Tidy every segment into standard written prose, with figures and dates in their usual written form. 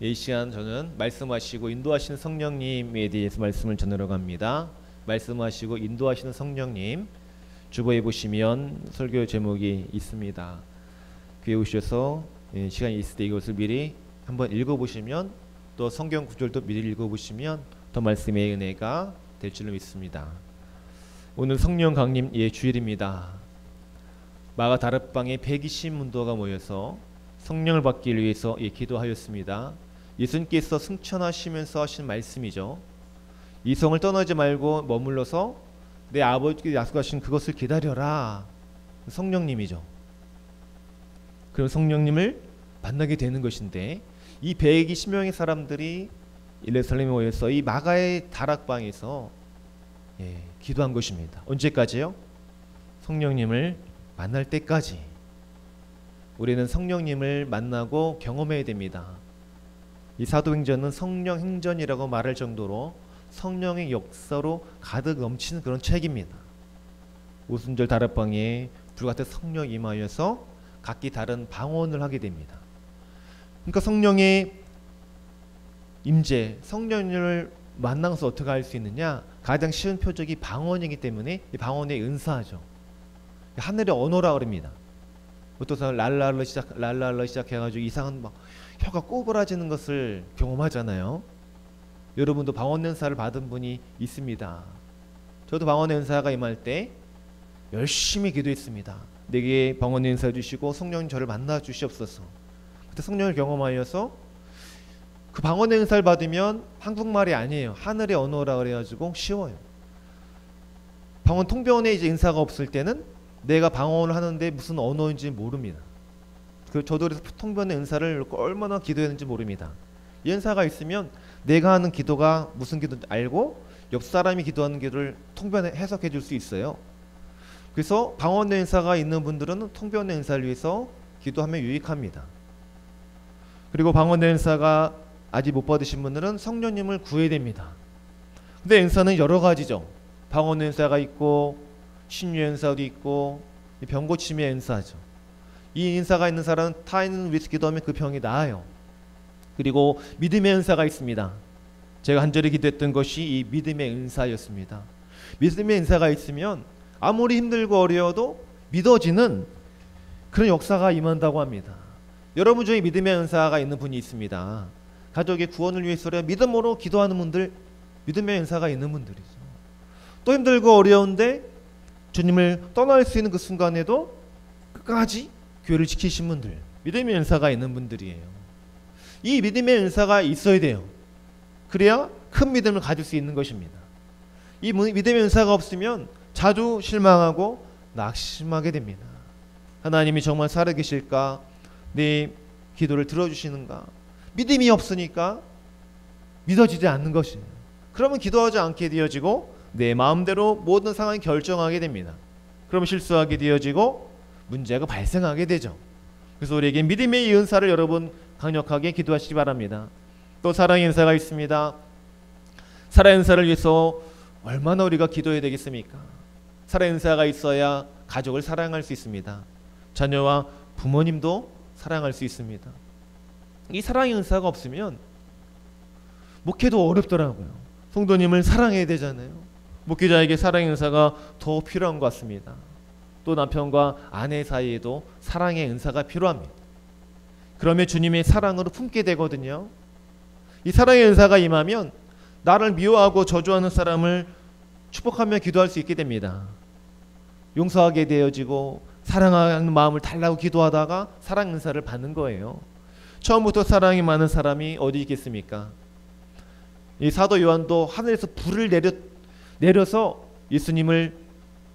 이 시간 저는 말씀하시고 인도하시는 성령님에 대해서 말씀을 전하러 갑니다. 말씀하시고 인도하시는 성령님, 주보에 보시면 설교 제목이 있습니다. 귀에 오셔서 시간이 있을 때 이것을 미리 한번 읽어보시면, 또 성경 구절도 미리 읽어보시면 더 말씀의 은혜가 될 줄로 믿습니다. 오늘 성령 강림 주일입니다. 마가 다락방에 120문도가 모여서 성령을 받기 위해서 기도하였습니다. 예수님께서 승천하시면서 하신 말씀이죠. 이 성을 떠나지 말고 머물러서 내 아버지께서 약속하신 그것을 기다려라. 성령님이죠. 그럼 성령님을 만나게 되는 것인데, 이 120명의 사람들이 예루살렘에 모여서 이 마가의 다락방에서 기도한 것입니다. 언제까지요? 성령님을 만날 때까지. 우리는 성령님을 만나고 경험해야 됩니다. 이 사도행전은 성령 행전이라고 말할 정도로 성령의 역사로 가득 넘치는 그런 책입니다. 오순절 다락방에 불같은 성령이 임하여서 각기 다른 방언을 하게 됩니다. 그러니까 성령의 임재, 성령을 만나서 어떻게 할 수 있느냐? 가장 쉬운 표적이 방언이기 때문에 이 방언의 은사죠. 하늘의 언어라 그럽니다. 어떤 사람 랄랄러 시작해가지고 이상한 막 혀가 꼬부라지는 것을 경험하잖아요. 여러분도 방언 은사를 받은 분이 있습니다. 저도 방언 은사가 임할 때 열심히 기도했습니다. 내게 방언 은사 주시고 성령님 저를 만나 주시옵소서. 그때 성령을 경험하여서 그 방언 은사를 받으면 한국말이 아니에요. 하늘의 언어라 그래가지고 쉬워요. 방언 통변에 이제 은사가 없을 때는 내가 방언을 하는데 무슨 언어인지 모릅니다. 저도 그래서 통변의 은사를 얼마나 기도했는지 모릅니다. 이 은사가 있으면 내가 하는 기도가 무슨 기도인지 알고 옆 사람이 기도하는 기도를 통변에 해석해 줄 수 있어요. 그래서 방언의 은사가 있는 분들은 통변의 은사를 위해서 기도하면 유익합니다. 그리고 방언의 은사가 아직 못 받으신 분들은 성령님을 구해야 됩니다. 근데 은사는 여러 가지죠. 방언의 은사가 있고 신유의 은사도 있고 병 고침의 은사죠. 이 은사가 있는 사람은 타인을 위해서 기도하면 그 병이 나아요. 그리고 믿음의 은사가 있습니다. 제가 한절에 기도했던 것이 이 믿음의 은사였습니다. 믿음의 은사가 있으면 아무리 힘들고 어려워도 믿어지는 그런 역사가 임한다고 합니다. 여러분 중에 믿음의 은사가 있는 분이 있습니다. 가족의 구원을 위해서 믿음으로 기도하는 분들, 믿음의 은사가 있는 분들이죠. 또 힘들고 어려운데 주님을 떠날 수 있는 그 순간에도 끝까지 교회를 지키신 분들, 믿음의 은사가 있는 분들이에요. 이 믿음의 은사가 있어야 돼요. 그래야 큰 믿음을 가질 수 있는 것입니다. 이 믿음의 은사가 없으면 자주 실망하고 낙심하게 됩니다. 하나님이 정말 살아계실까? 내 기도를 들어주시는가? 믿음이 없으니까 믿어지지 않는 것이에요. 그러면 기도하지 않게 되어지고 내 마음대로 모든 상황을 결정하게 됩니다. 그러면 실수하게 되어지고 문제가 발생하게 되죠. 그래서 우리에게 믿음의 이 은사를 여러분 강력하게 기도하시기 바랍니다. 또 사랑의 은사가 있습니다. 사랑의 은사를 위해서 얼마나 우리가 기도해야 되겠습니까? 사랑의 은사가 있어야 가족을 사랑할 수 있습니다. 자녀와 부모님도 사랑할 수 있습니다. 이 사랑의 은사가 없으면 목회도 어렵더라고요. 성도님을 사랑해야 되잖아요. 목회자에게 사랑의 은사가 더 필요한 것 같습니다. 또 남편과 아내 사이에도 사랑의 은사가 필요합니다. 그러면 주님의 사랑으로 품게 되거든요. 이 사랑의 은사가 임하면 나를 미워하고 저주하는 사람을 축복하며 기도할 수 있게 됩니다. 용서하게 되어지고 사랑하는 마음을 달라고 기도하다가 사랑 은사를 받는 거예요. 처음부터 사랑이 많은 사람이 어디 있겠습니까? 이 사도 요한도 하늘에서 불을 내려서 예수님을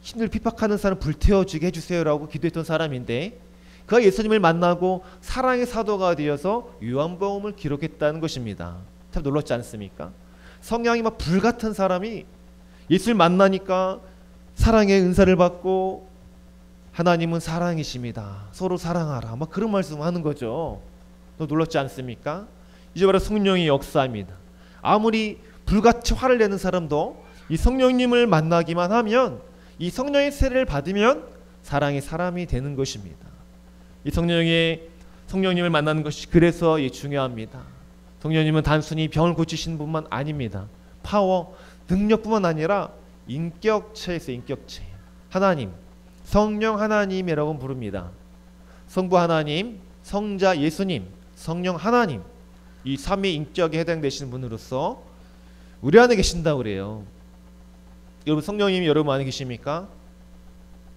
힘들 핍박하는 사람 불태워지게 해주세요라고 기도했던 사람인데, 그가 예수님을 만나고 사랑의 사도가 되어서 요한복음을 기록했다는 것입니다. 참 놀랍지 않습니까? 성향이 막 불같은 사람이 예수를 만나니까 사랑의 은사를 받고 하나님은 사랑이십니다. 서로 사랑하라. 막 그런 말씀하는 거죠. 너 놀랍지 않습니까? 이제 바로 성령의 역사입니다. 아무리 불같이 화를 내는 사람도 이 성령님을 만나기만 하면, 이 성령의 세례를 받으면 사랑의 사람이 되는 것입니다. 이 성령님을 만나는 것이 그래서 중요합니다. 성령님은 단순히 병을 고치시는 분만 아닙니다. 파워, 능력뿐만 아니라 인격체에서 인격체. 하나님, 성령 하나님이라고 부릅니다. 성부 하나님, 성자 예수님, 성령 하나님, 이 삼위 인격에 해당되시는 분으로서 우리 안에 계신다고 그래요. 여러분, 성령님이 여러분 안에 계십니까?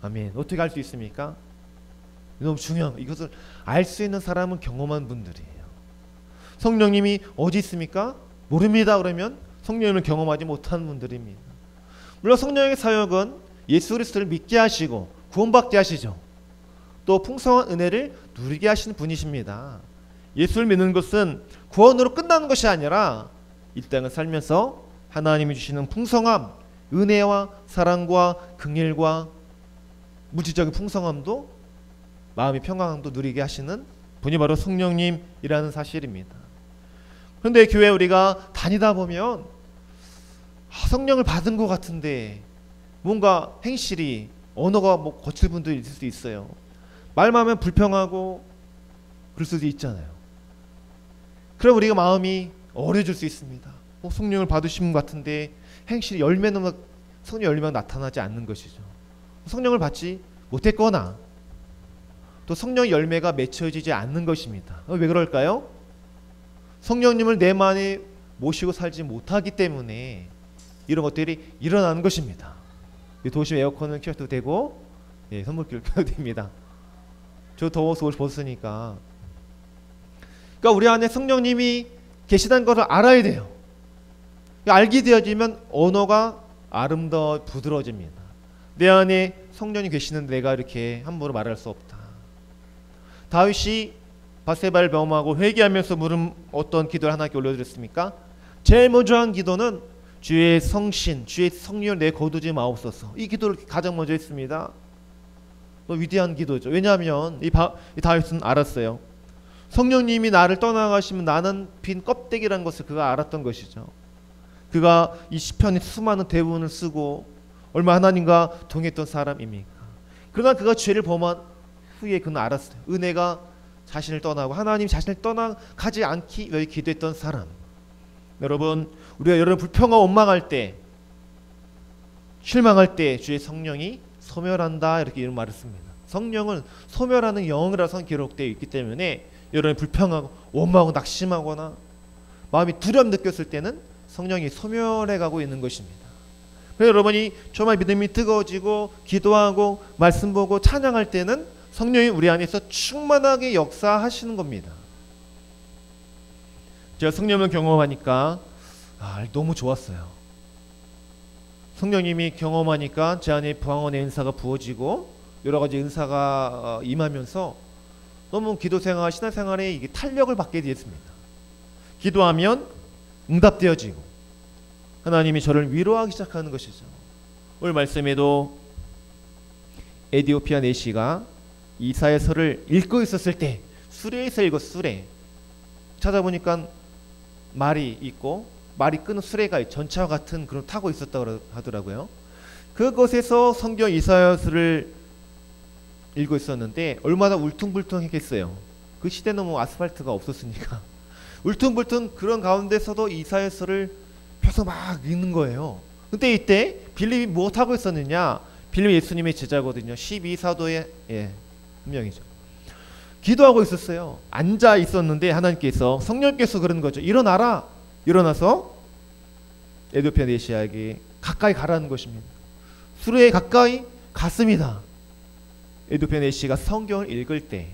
아멘. 어떻게 알 수 있습니까? 너무 중요한 거. 이것을 알 수 있는 사람은 경험한 분들이에요. 성령님이 어디 있습니까? 모릅니다. 그러면 성령님을 경험하지 못한 분들입니다. 물론 성령의 사역은 예수 그리스도를 믿게 하시고 구원받게 하시죠. 또 풍성한 은혜를 누리게 하시는 분이십니다. 예수를 믿는 것은 구원으로 끝나는 것이 아니라 이 땅을 살면서 하나님이 주시는 풍성함, 은혜와 사랑과 긍휼과 물질적인 풍성함도, 마음의 평강함도 누리게 하시는 분이 바로 성령님이라는 사실입니다. 그런데 교회 우리가 다니다 보면 성령을 받은 것 같은데 뭔가 행실이, 언어가 뭐 거칠 분들이 있을 수 있어요. 말만 하면 불평하고 그럴 수도 있잖아요. 그럼 우리가 마음이 어려질 수 있습니다. 성령을 받으신 것 같은데 행실이 열매는, 성령 열매가 나타나지 않는 것이죠. 성령을 받지 못했거나 또 성령 열매가 맺혀지지 않는 것입니다. 왜 그럴까요? 성령님을 내 안에 모시고 살지 못하기 때문에 이런 것들이 일어나는 것입니다. 도심 에어컨을 켜도 되고, 선풍기를 켜도 됩니다. 저 더워서 옷을 벗으니까. 그러니까 우리 안에 성령님이 계시다는 것을 알아야 돼요. 알게 되어지면 언어가 아름다워 부드러워집니다. 내 안에 성령이 계시는 내가 이렇게 함부로 말할 수 없다. 다윗이 바세바를 범하고 회개하면서 물은 어떤 기도를 하나님께 올려드렸습니까? 제일 먼저 한 기도는 주의 성신, 주의 성령을 내 거두지 마옵소서. 이 기도를 가장 먼저 했습니다. 위대한 기도죠. 왜냐하면 이 다윗은 알았어요. 성령님이 나를 떠나가시면 나는 빈 껍데기라는 것을 그가 알았던 것이죠. 그가 이 시편의 수많은 대부분을 쓰고 얼마 하나님과 동행했던 사람입니까? 그러나 그가 죄를 범한 후에 그는 알았어요. 은혜가 자신을 떠나고 하나님 자신을 떠나가지 않기 위해 기도했던 사람. 여러분, 우리가 여러분 불평과 원망할 때, 실망할 때 주의 성령이 소멸한다, 이렇게 이런 말을 씁니다. 성령은 소멸하는 영이라서 기록되어 있기 때문에 여러분이 불평하고 원망하고 낙심하거나 마음이 두려움 느꼈을 때는 성령이 소멸해가고 있는 것입니다. 그래서 여러분이 정말 믿음이 뜨거워지고 기도하고 말씀 보고 찬양할 때는 성령이 우리 안에서 충만하게 역사하시는 겁니다. 제가 성령을 경험하니까 너무 좋았어요. 성령님이 경험하니까 제 안에 부흥원의 은사가 부어지고 여러 가지 은사가 임하면서 너무 기도생활, 신앙생활에 이게 탄력을 받게 되었습니다. 기도하면 응답되어지고 하나님이 저를 위로하기 시작하는 것이죠. 오늘 말씀에도 에디오피아 내시가 이사야서를 읽고 있었을 때, 수레에서 읽었어. 수레 찾아보니까 말이 있고 말이 끄는 수레가 전차와 같은 그런 타고 있었다고 하더라고요. 그곳에서 성경 이사야서를 읽고 있었는데 얼마나 울퉁불퉁했겠어요. 그 시대는 뭐 아스팔트가 없었으니까 울퉁불퉁 그런 가운데서도 이사야서를 펴서 막 읽는 거예요. 근데 이때 빌립이 무엇하고 있었느냐? 빌립 예수님의 제자거든요. 12사도의 한 명이죠. 기도하고 있었어요. 앉아 있었는데 하나님께서, 성령께서 그런 거죠. 일어나라. 일어나서 에디오피아 내시에게 가까이 가라는 것입니다. 수레에 가까이 갔습니다. 에디오피아 내시가 성경을 읽을 때,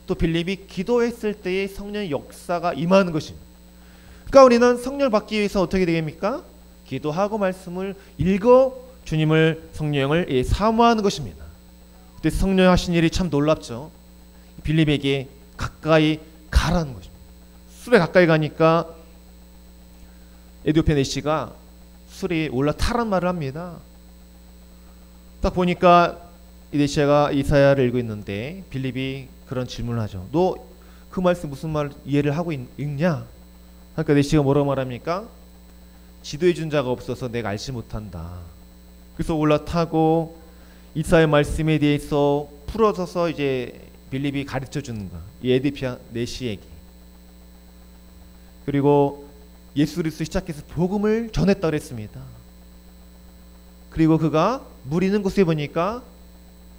또 빌립이 기도했을 때의 성령의 역사가 임하는 것입니다. 그러니까 우리는 성령을 받기 위해서 어떻게 되겠습니까? 기도하고 말씀을 읽어 주님을, 성령을 사모하는 것입니다. 그때 성령이 하신 일이 참 놀랍죠. 빌립에게 가까이 가라는 것입니다. 수레 가까이 가니까 에디오피아 내시가 수레에 올라타란 말을 합니다. 딱 보니까 이 내시가 이사야를 읽고 있는데 빌립이 그런 질문을 하죠. 너 그 말씀 무슨 말 이해를 하고 읽냐? 그러니까 내시가 뭐라고 말합니까? 지도해 준 자가 없어서 내가 알지 못한다. 그래서 올라타고 이사야 말씀에 대해서 풀어서서 이제 빌립이 가르쳐 주는 거. 이 에디오피아 내시에게. 그리고 예수 그리스도 시작해서 복음을 전했다 그랬습니다. 그리고 그가 물 있는 곳에 보니까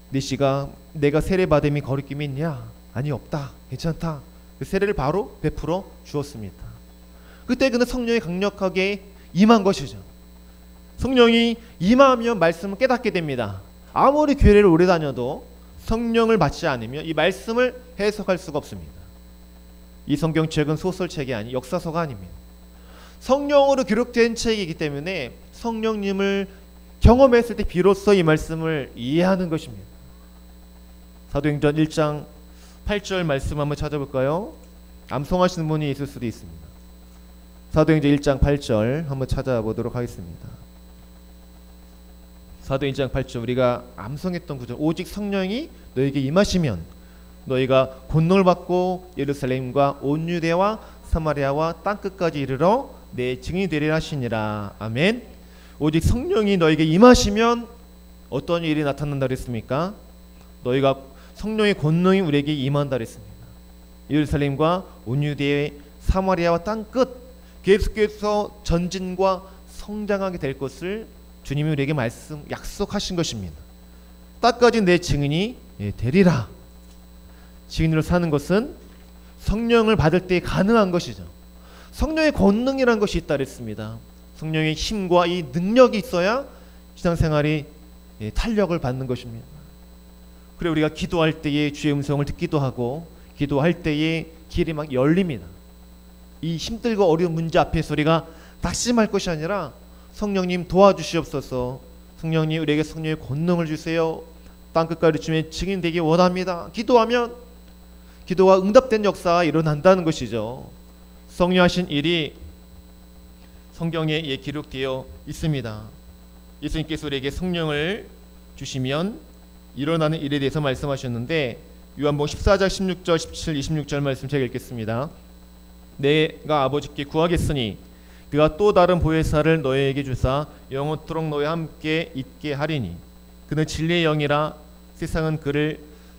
내시가 내가 세례 받음이 거리낌이 있냐? 아니 없다. 괜찮다. 그 세례를 바로 베풀어 주었습니다. 그때 그는 성령이 강력하게 임한 것이죠. 성령이 임하면 말씀을 깨닫게 됩니다. 아무리 교회를 오래 다녀도 성령을 받지 않으면 이 말씀을 해석할 수가 없습니다. 이 성경책은 소설책이 아니 역사서가 아닙니다. 성령으로 기록된 책이기 때문에 성령님을 경험했을 때 비로소 이 말씀을 이해하는 것입니다. 사도행전 1장 8절 말씀 한번 찾아볼까요? 암송하시는 분이 있을 수도 있습니다. 사도행전 1장 8절 한번 찾아보도록 하겠습니다. 사도행전 8절 우리가 암송했던 구절, 오직 성령이 너에게 임하시면 너희가 권능을 받고 예루살렘과 온 유대와 사마리아와 땅끝까지 이르러 내 증인이 되리라 하시니라. 아멘. 오직 성령이 너에게 임하시면 어떤 일이 나타난다 그랬습니까? 너희가 성령의 권능이 우리에게 임한다 그랬습니다. 예루살렘과 온 유대의 사마리아와 땅끝 계속해서 전진과 성장하게 될 것을 주님이 우리에게 약속하신 것입니다. 땅까지 내 증인이 되리라. 증인으로 사는 것은 성령을 받을 때 가능한 것이죠. 성령의 권능이라는 것이 있다 그랬습니다. 성령의 힘과 이 능력이 있어야 신앙생활이 탄력을 받는 것입니다. 그래 우리가 기도할 때에 주의 음성을 듣기도 하고 기도할 때에 길이 막 열립니다. 이 힘들고 어려운 문제 앞에서 우리가 낙심할 것이 아니라 성령님 도와주시옵소서. 성령님 우리에게 성령의 권능을 주세요. 땅끝까지 주님의 증인 되기 원합니다. 기도하면 기도가 응답된 역사가 일어난다는 것이죠. 성령 하신 일이 성경에 기록되어 있습니다. 예수님께서 우리에게 성령을 주시면 일어나는 일에 대해서 말씀하셨는데 요한복음 14장 16절 17, 26절 말씀 제가 읽겠습니다. 내가 아버지께 구하겠으니 그가 또 다른 보혜사를 너희에게 주사 영원토록 너희와 함께 있게 하리니 그는 진리의 영이라 세상은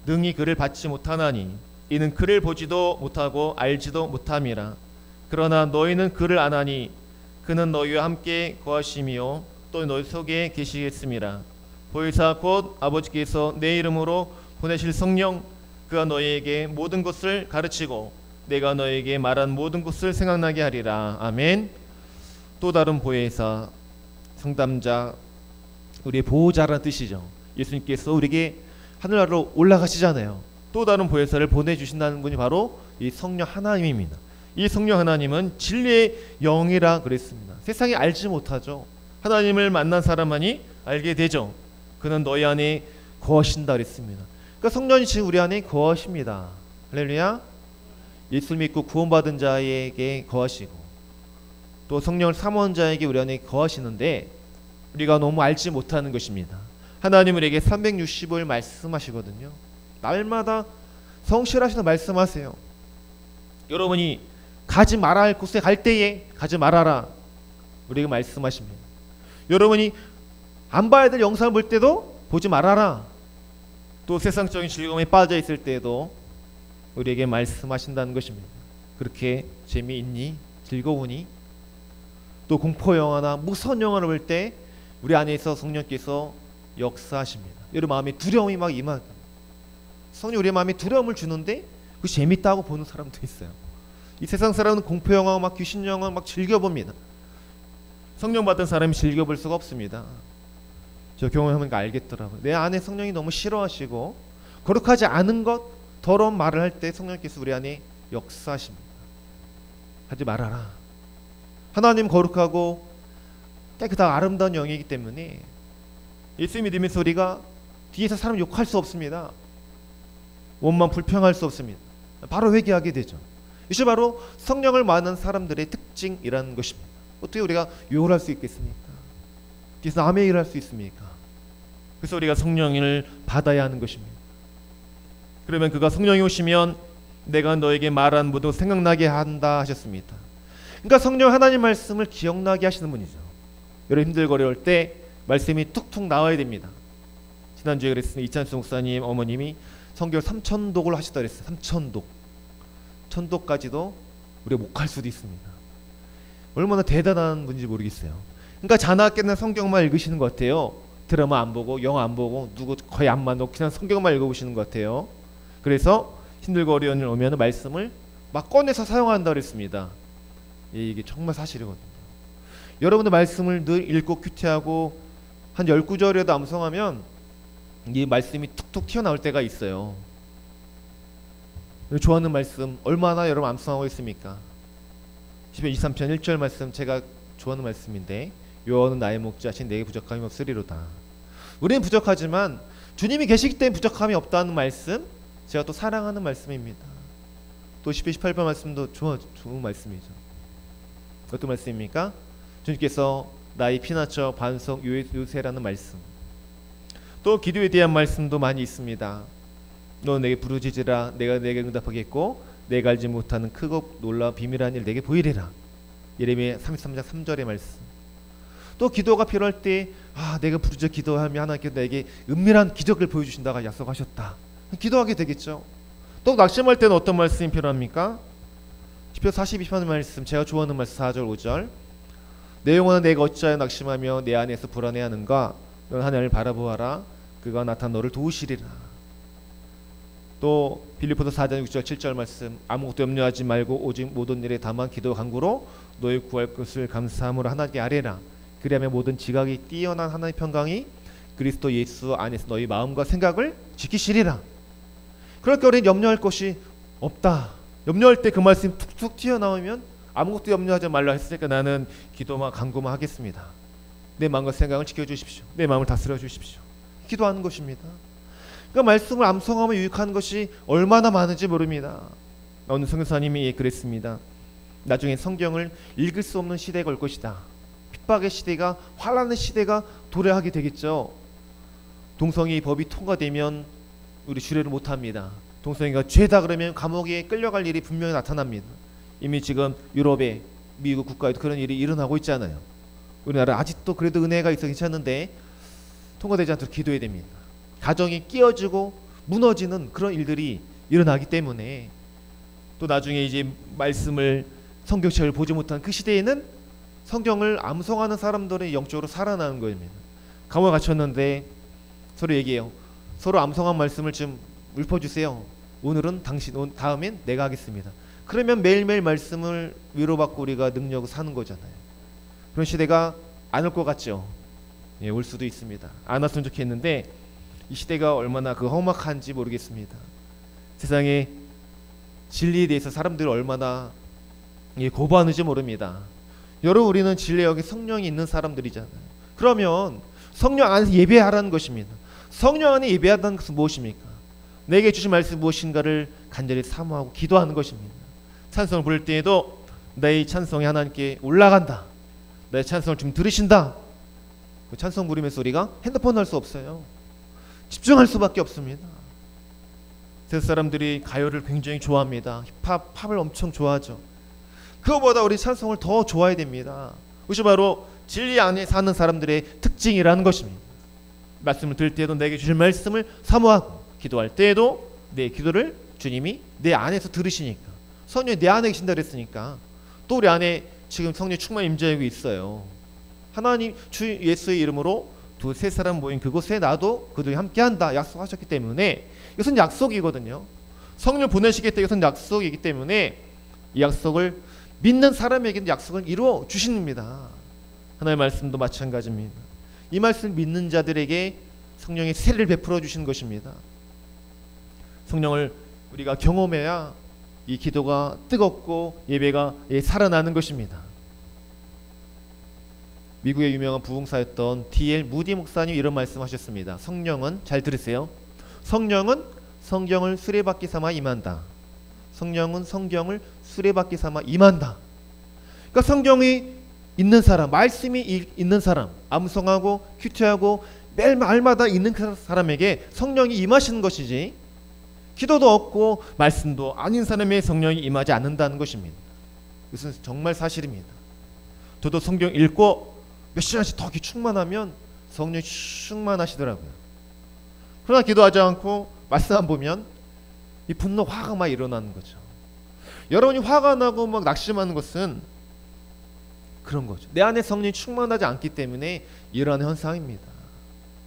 능히 그를 받지 못하나니 이는 그를 보지도 못하고 알지도 못함이라. 그러나 너희는 그를 아나니 그는 너희와 함께 거하시며 또 너희 속에 계시겠음이라. 보혜사 곧 아버지께서 내 이름으로 보내실 성령 그가 너희에게 모든 것을 가르치고 내가 너희에게 말한 모든 것을 생각나게 하리라. 아멘. 또 다른 보혜사, 상담자, 우리의 보호자라는 뜻이죠. 예수님께서 우리에게 하늘나라로 올라가시잖아요. 또 다른 보혜사를 보내주신다는 분이 바로 이 성령 하나님입니다. 이 성령 하나님은 진리의 영이라 그랬습니다. 세상이 알지 못하죠. 하나님을 만난 사람만이 알게 되죠. 그는 너희 안에 거하신다 그랬습니다. 그러니까 성령이 지금 우리 안에 거하십니다. 할렐루야. 예수 믿고 구원받은 자에게 거하시고 또 성령을 사모한 자에게 우리 안에 거하시는데 우리가 너무 알지 못하는 것입니다. 하나님 우리에게 365일 말씀하시거든요. 날마다 성실하시다 말씀하세요. 여러분이 가지 말아야 할 곳에 갈 때에 가지 말아라 우리에게 말씀하십니다. 여러분이 안 봐야 될 영상을 볼 때도 보지 말아라. 또 세상적인 즐거움에 빠져 있을 때에도 우리에게 말씀하신다는 것입니다. 그렇게 재미있니? 즐거우니? 또 공포 영화나 무서운 영화를 볼 때 우리 안에서 성령께서 역사하십니다. 여러분 마음에 두려움이 막 임하고 성령 우리 마음에 두려움을 주는데 그 재밌다고 보는 사람도 있어요. 이 세상 사람은 공포 영화 막 귀신 영화 막 즐겨봅니다. 성령 받은 사람이 즐겨볼 수가 없습니다. 저 경험하면 알겠더라고요. 내 안에 성령이 너무 싫어하시고 거룩하지 않은 것 더러운 말을 할 때 성령께서 우리 안에 역사하십니다. 하지 말아라. 하나님 거룩하고 깨끗하고 아름다운 영이기 때문에 예수 믿으면서 우리가 뒤에서 사람 욕할 수 없습니다. 원만 불평할 수 없습니다. 바로 회개하게 되죠. 이것이 바로 성령을 많은 사람들의 특징이라는 것입니다. 어떻게 우리가 욕을 할 수 있겠습니까? 뒤에서 남의 일을 할 수 있습니까? 그래서 우리가 성령을 받아야 하는 것입니다. 그러면 그가 성령이 오시면 내가 너에게 말한 모든 생각나게 한다 하셨습니다. 그러니까 성령 하나님 말씀을 기억나게 하시는 분이죠. 여러분 힘들고 어려울 때 말씀이 툭툭 나와야 됩니다. 지난주에 그랬습니다. 이찬수 목사님 어머님이 성경 3,000독을 하셨다 그랬어요. 3,000독. 1,000독까지도 우리가 못 갈 수도 있습니다. 얼마나 대단한 분인지 모르겠어요. 그러니까 자나 깨나 성경만 읽으시는 것 같아요. 드라마 안 보고 영화 안 보고 누구 거의 안 만나고 그냥 성경만 읽어보시는 것 같아요. 그래서 힘들고 어려운 일 오면 말씀을 막 꺼내서 사용한다 그랬습니다. 이게 정말 사실이거든요. 여러분들 말씀을 늘 읽고 큐티하고 한 10구절이라도 암송하면 이 말씀이 툭툭 튀어나올 때가 있어요. 좋아하는 말씀 얼마나 여러분 암송하고 있습니까? 시편 23편 1절 말씀 제가 좋아하는 말씀인데 여호와는 나의 목자신 내게 부족함이 없으리로다. 우리는 부족하지만 주님이 계시기 때문에 부족함이 없다는 말씀 제가 또 사랑하는 말씀입니다. 또 시편 18편 말씀도 좋은 말씀이죠. 어떤 말씀입니까? 주님께서 나의 피난처 반석 요새라는 말씀. 또 기도에 대한 말씀도 많이 있습니다. 너 내게 부르짖으라 내가 내게 응답하겠고 내가 알지 못하는 크고 놀라운 비밀한 일 내게 보이리라. 예레미야 33장 3절의 말씀. 또 기도가 필요할 때 내가 부르짖어 기도하면 하나님께서 내게 은밀한 기적을 보여주신다고 약속하셨다. 기도하게 되겠죠. 또 낙심할 때는 어떤 말씀이 필요합니까? 시편 42편 말씀 제가 좋아하는 말씀 4절 5절. 내 영혼아 내가 어찌하여 낙심하며 내 안에서 불안해하는가? 너는 하나님을 바라보아라. 그가 나타나 너를 도우시리라. 또 빌립보서 4장 6절 7절 말씀. 아무것도 염려하지 말고 오직 모든 일에 다만 기도 간구로 너의 구할 것을 감사함으로 하나님께 아뢰라. 그리하면 모든 지각이 뛰어난 하나님의 평강이 그리스도 예수 안에서 너희 마음과 생각을 지키시리라. 그러니까 우리는 염려할 것이 없다. 염려할 때 그 말씀이 툭툭 튀어나오면 아무것도 염려하지 말라 했으니까 나는 기도만 간구만 하겠습니다. 내 마음과 생각을 지켜주십시오. 내 마음을 다스려 주십시오. 기도하는 것입니다. 그러니까 말씀을 암송하며 유익하는 것이 얼마나 많은지 모릅니다. 어느 선교사님이 그랬습니다. 나중에 성경을 읽을 수 없는 시대가 올 것이다. 핍박의 시대가 환난의 시대가 도래하게 되겠죠. 동성애 법이 통과되면 우리 주례를 못합니다. 동성애가 죄다 그러면 감옥에 끌려갈 일이 분명히 나타납니다. 이미 지금 유럽에 미국 국가에도 그런 일이 일어나고 있잖아요. 우리나라 아직도 그래도 은혜가 있어 괜찮은데 통과되지 않도록 기도해야 됩니다. 가정이 깨어지고 무너지는 그런 일들이 일어나기 때문에 또 나중에 이제 말씀을 성경책을 보지 못한 그 시대에는 성경을 암송하는 사람들이 영적으로 살아나는 겁니다. 감옥에 갇혔는데 서로 얘기해요. 서로 암송한 말씀을 좀 읊어주세요. 오늘은 당신, 다음엔 내가 하겠습니다. 그러면 매일매일 말씀을 위로받고 우리가 능력을 사는 거잖아요. 그런 시대가 안 올 것 같죠? 예, 올 수도 있습니다. 안 왔으면 좋겠는데 이 시대가 얼마나 그 험악한지 모르겠습니다. 세상에 진리에 대해서 사람들이 얼마나 거부하는지 모릅니다. 여러분 우리는 진리에 여기 성령이 있는 사람들이잖아요. 그러면 성령 안에서 예배하라는 것입니다. 성령 안에 예배하다는 것은 무엇입니까? 내게 주신 말씀 무엇인가를 간절히 사모하고 기도하는 것입니다. 찬송을 부를 때에도 내 찬송이 하나님께 올라간다. 내 찬송을 좀 들으신다. 그 찬송 부르면서 우리가 핸드폰 할 수 없어요. 집중할 수밖에 없습니다. 세상 사람들이 가요를 굉장히 좋아합니다. 힙합, 팝을 엄청 좋아하죠. 그거보다 우리 찬송을 더 좋아해야 됩니다. 그것이 바로 진리 안에 사는 사람들의 특징이라는 것입니다. 말씀을 들을 때에도 내게 주실 말씀을 사모하고 기도할 때에도 내 기도를 주님이 내 안에서 들으시니까 성령이 내 안에 계신다 그랬으니까 또 우리 안에 지금 성령 충만 임재하고 있어요. 하나님 주 예수의 이름으로 두세 사람 모인 그곳에 나도 그들이 함께한다 약속하셨기 때문에 이것은 약속이거든요. 성령 보내시겠다 이것은 약속이기 때문에 이 약속을 믿는 사람에게는 약속을 이루어 주십니다. 하나님의 말씀도 마찬가지입니다. 이 말씀을 믿는 자들에게 성령의 세례를 베풀어 주시는 것입니다. 성령을 우리가 경험해야 이 기도가 뜨겁고 예배가 살아나는 것입니다. 미국의 유명한 부흥사였던 D.L. 무디 목사님 이런 말씀하셨습니다. 성령은 잘 들으세요. 성령은 성경을 수레바퀴 삼아 임한다. 성령은 성경을 수레바퀴 삼아 임한다. 그러니까 성경이 있는 사람, 말씀이 있는 사람, 암송하고 큐티하고 매일 말마다 있는 그 사람에게 성령이 임하시는 것이지 기도도 없고 말씀도 아닌 사람의 성령이 임하지 않는다는 것입니다. 이것은 정말 사실입니다. 저도 성경 읽고 몇 시간씩 더 충만하면 성령이 충만하시더라고요. 그러나 기도하지 않고 말씀 안 보면 이 분노 화가 막 일어나는 거죠. 여러분이 화가 나고 막 낙심하는 것은 그런 거죠. 내 안에 성령이 충만하지 않기 때문에 일어나는 현상입니다.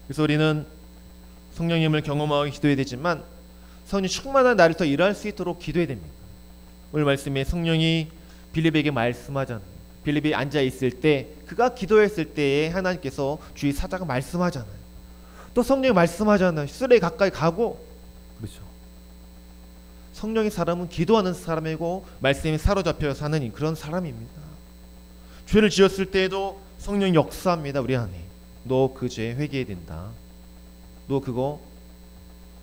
그래서 우리는 성령님을 경험하고 기도해야 되지만 성령이 충만한 나를 더 일할 수 있도록 기도해야 됩니다. 오늘 말씀에 성령이 빌립에게 말씀하잖아요. 빌립이 앉아 있을 때, 그가 기도했을 때에 하나님께서 주의 사자가 말씀하잖아요. 또 성령이 말씀하잖아요. 수레에 가까이 가고. 그렇죠. 성령의 사람은 기도하는 사람이고 말씀에 사로잡혀 사는 그런 사람입니다. 죄를 지었을 때에도 성령이 역사합니다. 우리 안에 너 그 죄 회개해야 된다. 너 그거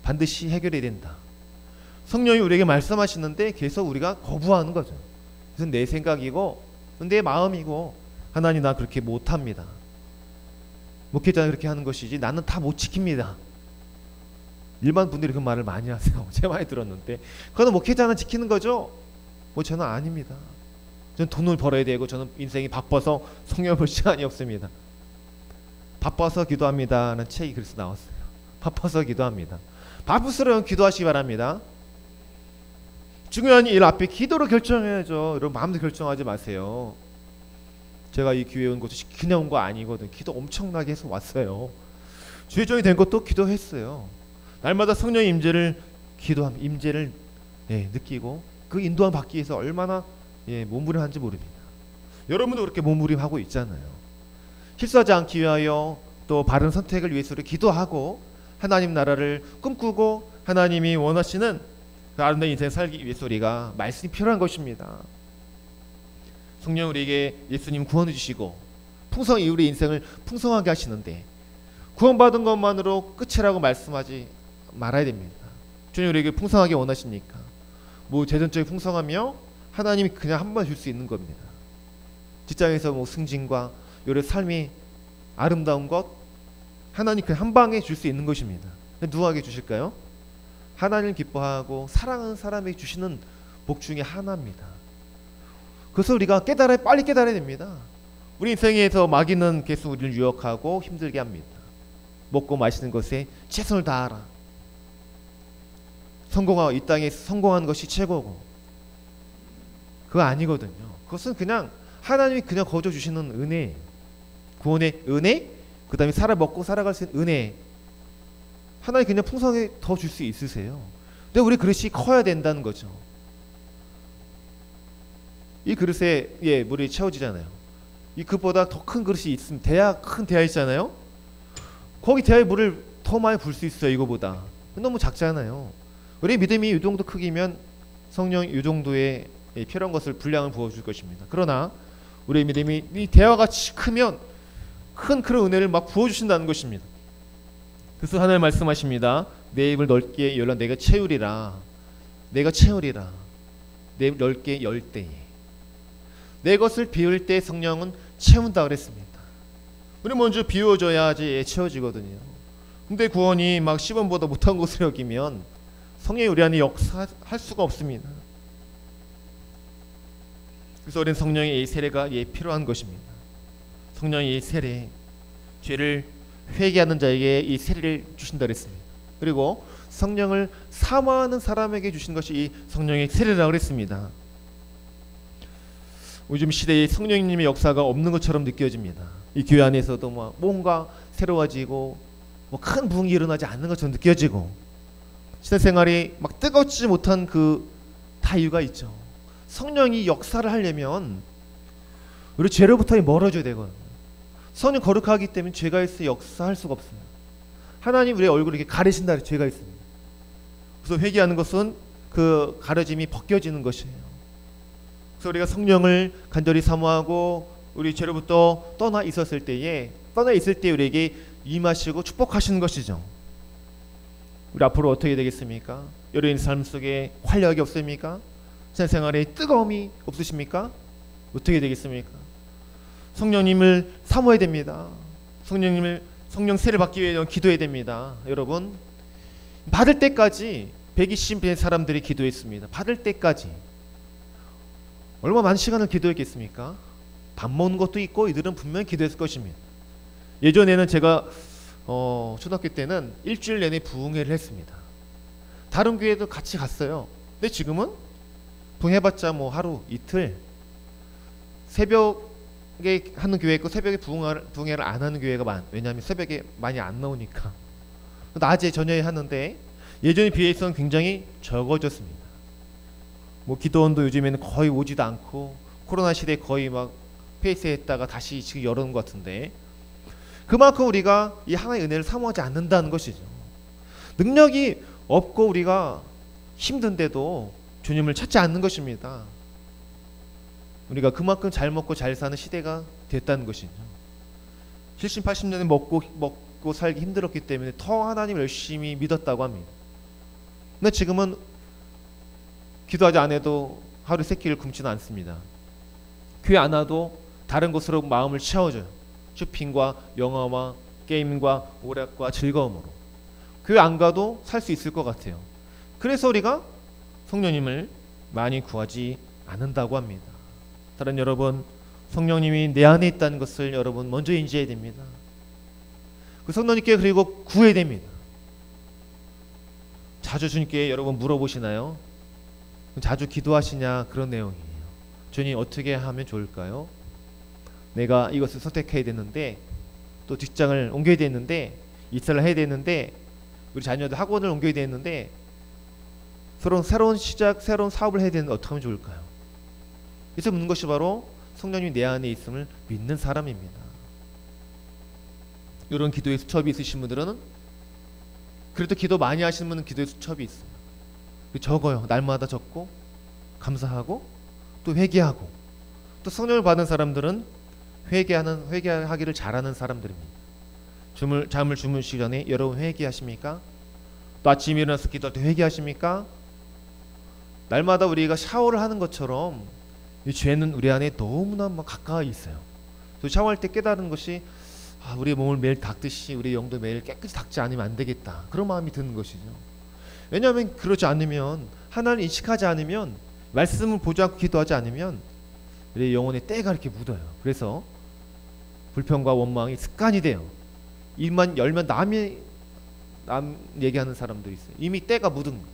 반드시 해결해야 된다. 성령이 우리에게 말씀하시는데 계속 우리가 거부하는 거죠. 그래서 내 생각이고 내 마음이고 하나님 나 그렇게 못합니다. 목회자는 그렇게 하는 것이지 나는 다 못 지킵니다. 일반 분들이 그 말을 많이 하세요. 제가 많이 들었는데 그거는 목회자는 지키는 거죠? 뭐 저는 아닙니다. 저는 돈을 벌어야 되고 저는 인생이 바빠서 성경 볼 시간이 없습니다. 바빠서 기도합니다라는 책이 그래서 나왔어요. 바빠서 기도합니다. 바쁘시면 기도하시기 바랍니다. 중요한 일 앞에 기도로 결정해야죠. 여러분 마음대로 결정하지 마세요. 제가 이 교회에 온 것도 그냥 온 거 아니거든. 기도 엄청나게 해서 왔어요. 주의종이 된 것도 기도했어요. 날마다 성령의 임재를 기도하면 임재를 느끼고 그 인도함 받기 위해서 얼마나 몸부림하는지 모릅니다. 여러분도 그렇게 몸부림하고 있잖아요. 실수하지 않기 위하여 또 바른 선택을 위해서 기도하고 하나님 나라를 꿈꾸고 하나님이 원하시는 그 아름다운 인생 살기 위해서 우리가 말씀이 필요한 것입니다. 성령 우리에게 예수님 구원해 주시고 풍성히 우리 인생을 풍성하게 하시는데 구원받은 것만으로 끝이라고 말씀하지 말아야 됩니다. 주님 우리에게 풍성하게 원하십니까? 뭐 재정적인 풍성하며 하나님이 그냥 한 번 줄 수 있는 겁니다. 직장에서 뭐 승진과 여러 삶이 아름다운 것 하나님 그냥 한 방에 줄 수 있는 것입니다. 누구에게 주실까요? 하나님을 기뻐하고 사랑하는 사람에게 주시는 복 중에 하나입니다. 그래서 우리가 빨리 깨달아야 됩니다. 우리 인생에서 마귀는 계속 우리를 유혹하고 힘들게 합니다. 먹고 마시는 것에 최선을 다하라. 이 땅에 성공하는 것이 최고고. 그거 아니거든요. 그것은 그냥 하나님이 그냥 거저 주시는 은혜, 구원의 은혜, 그 다음에 먹고 살아갈 수 있는 은혜. 하나님 그냥 풍성하게 더 줄 수 있으세요. 근데 우리 그릇이 커야 된다는 거죠. 이 그릇에 물이 채워지잖아요. 이 그릇보다 더 큰 그릇이 있으면 큰 대야 있잖아요. 거기 대야에 물을 더 많이 부을 수 있어요. 이거보다 너무 작잖아요. 우리 믿음이 이 정도 크기면 성령 이 정도의 필요한 것을 분량을 부어줄 것입니다. 그러나 우리 믿음이 이 대야와 같이 크면 큰 그런 은혜를 막 부어주신다는 것입니다. 그래서 하나님 말씀하십니다. 내 입을 넓게 열라 내가 채우리라. 내가 채우리라. 내 입을 넓게 열 때에 내 것을 비울 때 성령은 채운다 그랬습니다. 우리 먼저 비워줘야지 채워지거든요. 근데 구원이 막 10원보다 못한 것을 여기면 성령이 우리 안에 역사할 수가 없습니다. 그래서 우리는 성령의 이 세례가 필요한 것입니다. 성령의 이 세례, 죄를 회개하는 자에게 이 세례를 주신다 그랬습니다. 그리고 성령을 사모하는 사람에게 주신 것이 이 성령의 세례라고 그랬습니다. 요즘 시대에 성령님의 역사가 없는 것처럼 느껴집니다. 이 교회 안에서도 뭔가 새로워지고 큰 부흥이 일어나지 않는 것처럼 느껴지고 신앙생활이 막 뜨겁지 못한 다 이유가 있죠. 성령이 역사를 하려면 우리 죄로부터 멀어져야 되거든요. 성령 거룩하기 때문에 죄가 있어 역사할 수가 없어요. 하나님 우리의 얼굴을 이렇게 가리신다 죄가 있습니다. 그래서 회개하는 것은 그 가려짐이 벗겨지는 것이에요. 그래서 우리가 성령을 간절히 사모하고 우리 죄로부터 떠나 있을 때 우리에게 임하시고 축복하시는 것이죠. 우리 앞으로 어떻게 되겠습니까? 여러분 삶 속에 활력이 없습니까? 신앙생활에 뜨거움이 없으십니까? 어떻게 되겠습니까? 성령님을 사모해야 됩니다. 성령 세례를 받기 위해 기도해야 됩니다. 여러분 받을 때까지 120배 사람들이 기도했습니다. 받을 때까지 얼마 많은 시간을 기도했겠습니까? 밥 먹는 것도 있고 이들은 분명히 기도했을 것입니다. 예전에는 제가 초등학교 때는 일주일 내내 부흥회를 했습니다. 다른 교회도 같이 갔어요. 근데 지금은 부흥해봤자 뭐 하루 이틀. 새벽에 하는 교회 있고 새벽에 부흥회를 안 하는 교회가 왜냐하면 새벽에 많이 안 나오니까. 낮에 저녁에 하는데 예전에 비해서는 굉장히 적어졌습니다. 뭐 기도원도 요즘에는 거의 오지도 않고 코로나 시대에 거의 막 폐쇄했다가 다시 지금 열어놓은 것 같은데, 그만큼 우리가 이 하나님의 은혜를 사모하지 않는다는 것이죠. 능력이 없고 우리가 힘든데도 주님을 찾지 않는 것입니다. 우리가 그만큼 잘 먹고 잘 사는 시대가 됐다는 것이죠. 70, 80년에 먹고 살기 힘들었기 때문에 더 하나님을 열심히 믿었다고 합니다. 근데 지금은 기도하지 않아도 하루 세 끼를 굶지는 않습니다. 교회 안 와도 다른 곳으로 마음을 채워줘요. 쇼핑과 영화와 게임과 오락과 즐거움으로. 교회 안 가도 살 수 있을 것 같아요. 그래서 우리가 성령님을 많이 구하지 않는다고 합니다. 다른 여러분, 성령님이 내 안에 있다는 것을 여러분 먼저 인지해야 됩니다. 그 성령님께 그리고 구해야 됩니다. 자주 주님께 여러분 물어보시나요? 자주 기도하시냐, 그런 내용이에요. 주님 어떻게 하면 좋을까요? 내가 이것을 선택해야 되는데, 또 직장을 옮겨야 되는데, 이사를 해야 되는데, 우리 자녀들 학원을 옮겨야 되는데, 새로운 시작, 새로운 사업을 해야 되는데 어떻게 하면 좋을까요? 그래서 묻는 것이 바로 성령님이 내 안에 있음을 믿는 사람입니다. 이런 기도의 수첩이 있으신 분들은, 그래도 기도 많이 하시는 분은 기도의 수첩이 있어요. 적어요. 날마다 적고 감사하고 또 회개하고. 또 성령을 받은 사람들은 회개하기를 잘하는 사람들입니다. 잠을 주무시기 전에 여러분 회개하십니까? 또 아침에 일어나서 기도할 때 회개하십니까? 날마다 우리가 샤워를 하는 것처럼 이 죄는 우리 안에 너무나 가까이 있어요. 또 샤워할 때 깨달은 것이, 우리 몸을 매일 닦듯이 우리 영도 매일 깨끗이 닦지 않으면 안 되겠다, 그런 마음이 드는 것이죠. 왜냐하면 그러지 않으면, 하나님을 인식하지 않으면, 말씀을 보지 않고 기도하지 않으면 우리 영혼에 때가 이렇게 묻어요. 그래서 불평과 원망이 습관이 돼요. 입만 열면 남 얘기하는 사람들이 있어요. 이미 때가 묻은 거예요.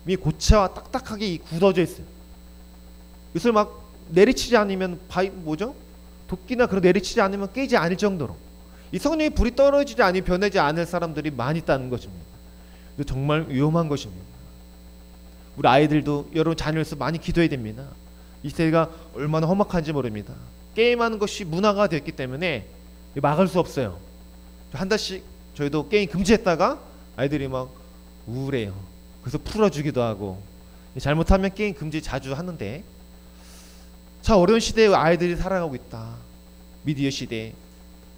이미 고체와 딱딱하게 굳어져 있어요. 이것을 막 내리치지 않으면 도끼나 그런 내리치지 않으면 깨지 않을 정도로 이 성령의 불이 떨어지지 않으면 변하지 않을 사람들이 많이 있다는 것입니다. 이거 정말 위험한 것입니다. 우리 아이들도 여러분 자녀에서 많이 기도해야 됩니다. 이 세대가 얼마나 험악한지 모릅니다. 게임하는 것이 문화가 됐기 때문에 막을 수 없어요. 한 달씩 저희도 게임 금지했다가 아이들이 막 우울해요. 그래서 풀어주기도 하고, 잘못하면 게임 금지 자주 하는데, 참 어려운 시대에 아이들이 살아가고 있다. 미디어 시대.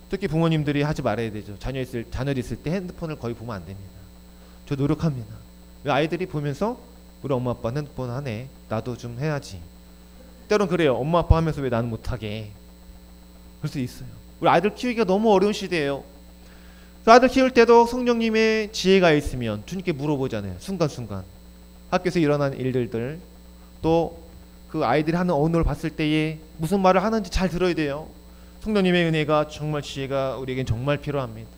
특히 부모님들이 하지 말아야 되죠. 자녀들 있을 때 핸드폰을 거의 보면 안 됩니다. 저 노력합니다. 아이들이 보면서 우리 엄마 아빠는 핸드폰 하네, 나도 좀 해야지. 때론 그래요. 엄마 아빠 하면서 왜 나는 못하게. 그럴 수 있어요. 우리 아이들 키우기가 너무 어려운 시대예요. 아이들 키울 때도 성령님의 지혜가 있으면 주님께 물어보잖아요. 순간순간 학교에서 일어난 일들들, 또 그 아이들이 하는 언어를 봤을 때에 무슨 말을 하는지 잘 들어야 돼요. 성령님의 은혜가 정말, 지혜가 우리에겐 정말 필요합니다.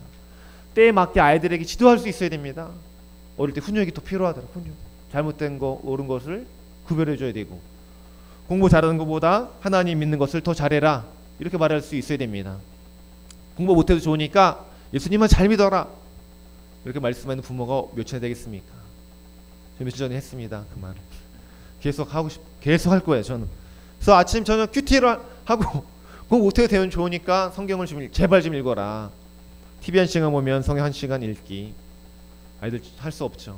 때에 맞게 아이들에게 지도할 수 있어야 됩니다. 어릴 때 훈육이 더 필요하더라고요. 훈육. 잘못된 거, 옳은 것을 구별해줘야 되고, 공부 잘하는 것보다 하나님 믿는 것을 더 잘해라, 이렇게 말할 수 있어야 됩니다. 공부 못해도 좋으니까 예수님만 잘 믿어라, 이렇게 말씀하는 부모가 몇이나 되겠습니까? 저 며칠 전에 했습니다. 그 말을 계속 할 거예요. 저는. 그래서 아침 저녁 큐티를 하고, 공부 못해도 되면 좋으니까 성경을 제발 좀 읽어라. TV 1시간 보면 성경 1시간 읽기. 아이들 할 수 없죠.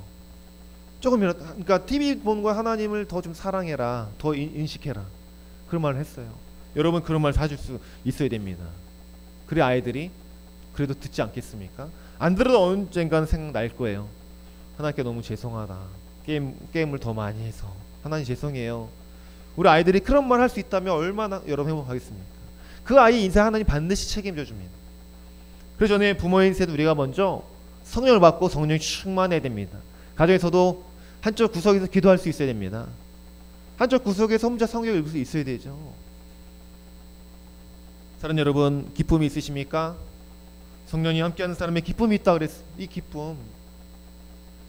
조금이라도, 그러니까 TV 보는 거 하나님을 더 좀 사랑해라, 더 인식해라, 그런 말을 했어요. 여러분 그런 말 사줄 수 있어야 됩니다. 그래 아이들이 그래도 듣지 않겠습니까? 안 들어도 언젠가는 생각날 거예요. 하나님께 너무 죄송하다. 게임을 더 많이 해서 하나님 죄송해요. 우리 아이들이 그런 말 할 수 있다면 얼마나 여러분 행복하겠습니까? 그 아이 인생 하나님 반드시 책임져 줍니다. 그래서 전에 부모의 인생은 우리가 먼저 성령을 받고 성령이 충만해야 됩니다. 가정에서도 한쪽 구석에서 기도할 수 있어야 됩니다. 한쪽 구석에서 혼자 성경을 읽을 수 있어야 되죠. 사랑하는 여러분, 기쁨이 있으십니까? 성령이 함께하는 사람의 기쁨이 있다 그랬어. 이 기쁨,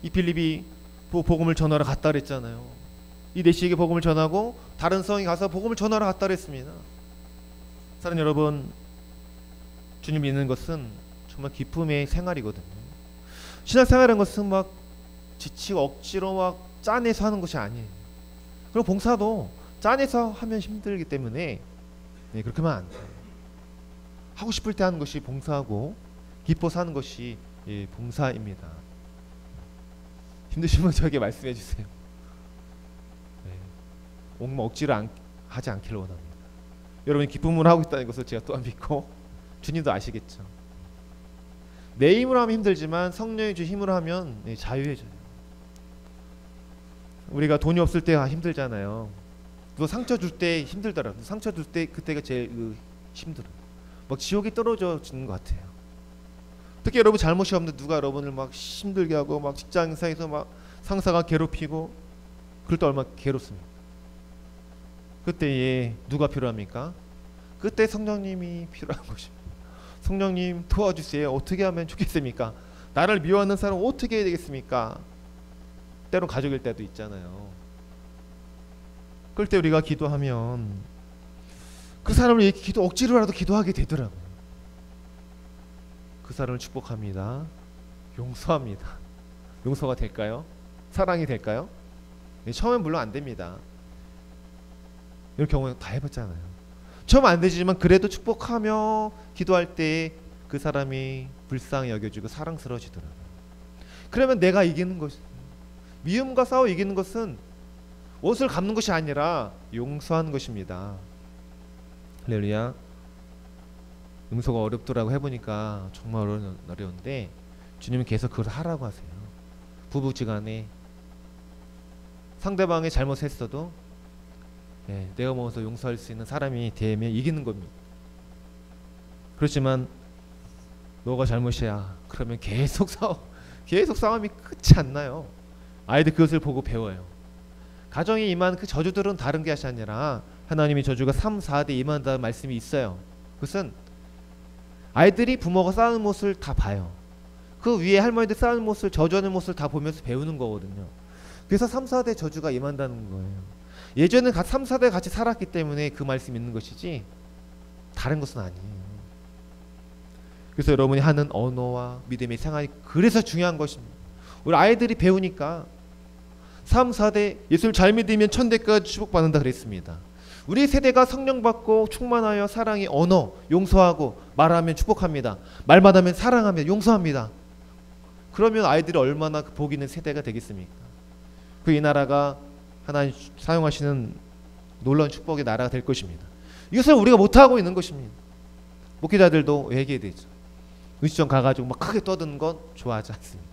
이 빌립이 복음을 전하러 갔다 그랬잖아요. 이 내시에게 복음을 전하고 다른 성에 가서 복음을 전하러 갔다 그랬습니다. 사랑하는 여러분, 주님 믿는 것은 정말 기쁨의 생활이거든요. 신앙생활이라는 것은 막 지치고 억지로 막 짜내서 하는 것이 아니에요. 그리고 봉사도 짜내서 하면 힘들기 때문에 그렇게 하면 안 돼요. 하고 싶을 때 하는 것이 봉사하고 기뻐서 하는 것이 봉사입니다. 힘드신 분 저에게 말씀해 주세요. 억지로 하지 않기를 원합니다. 여러분이 기쁨으로 하고 있다는 것을 제가 또한 믿고 주님도 아시겠죠. 내 힘으로 하면 힘들지만 성령이 주 힘으로 하면 자유해져요. 우리가 돈이 없을 때 힘들잖아요. 또 상처 줄 때 힘들더라고요. 상처 줄 때 그때가 제일 힘들어요. 막 지옥이 떨어지는 것 같아요. 특히 여러분 잘못이 없는데 누가 여러분을 막 힘들게 하고 막 직장에서 막 상사가 괴롭히고 그럴 때 얼마나 괴롭습니까? 그때에 누가 필요합니까? 그때 성령님이 필요한 것입니다. 성령님 도와주세요. 어떻게 하면 좋겠습니까? 나를 미워하는 사람은 어떻게 해야 되겠습니까? 때론 가족일 때도 있잖아요. 그럴 때 우리가 기도하면 그 사람을 이렇게 억지로라도 기도하게 되더라고요. 그 사람을 축복합니다. 용서합니다. 용서가 될까요? 사랑이 될까요? 처음엔 물론 안 됩니다. 이런 경우 다 해봤잖아요. 처음 안 되지만 그래도 축복하며 기도할 때 그 사람이 불쌍히 여겨지고 사랑스러워지더라고요. 그러면 내가 이기는 것이, 미움과 싸워 이기는 것은 옷을 갚는 것이 아니라 용서하는 것입니다. 할렐루야. 용서가 어렵더라고 해보니까 정말 어려운데 주님은 계속 그걸 하라고 하세요. 부부지간에 상대방이 잘못했어도 내가 먼저 용서할 수 있는 사람이 되면 이기는 겁니다. 그렇지만 너가 잘못이야 그러면 계속 싸움이 끝이 안 나요. 아이들 그것을 보고 배워요. 가정에 임한 그 저주들은 다른 것이 아니라 하나님의 저주가 3, 4대 임한다는 말씀이 있어요. 그것은 아이들이 부모가 싸우는 모습을 다 봐요. 그 위에 할머니들 싸우는 모습을, 저주하는 모습을 다 보면서 배우는 거거든요. 그래서 3, 4대 저주가 임한다는 거예요. 예전에 3, 4대 같이 살았기 때문에 그 말씀이 있는 것이지 다른 것은 아니에요. 그래서 여러분이 하는 언어와 믿음의 생활이 그래서 중요한 것입니다. 우리 아이들이 배우니까 3, 4대 예수를 잘 믿으면 천대까지 축복받는다 그랬습니다. 우리 세대가 성령 받고 충만하여 사랑의 언어, 용서하고 말하면 축복합니다. 말만 하면 사랑하면 용서합니다. 그러면 아이들이 얼마나 복 있는 세대가 되겠습니까? 그 이 나라가 하나님 사용하시는 놀라운 축복의 나라가 될 것입니다. 이것을 우리가 못하고 있는 것입니다. 목회자들도 회개해야 되죠. 의시점 가가지고 막 크게 떠드는 건 좋아하지 않습니다.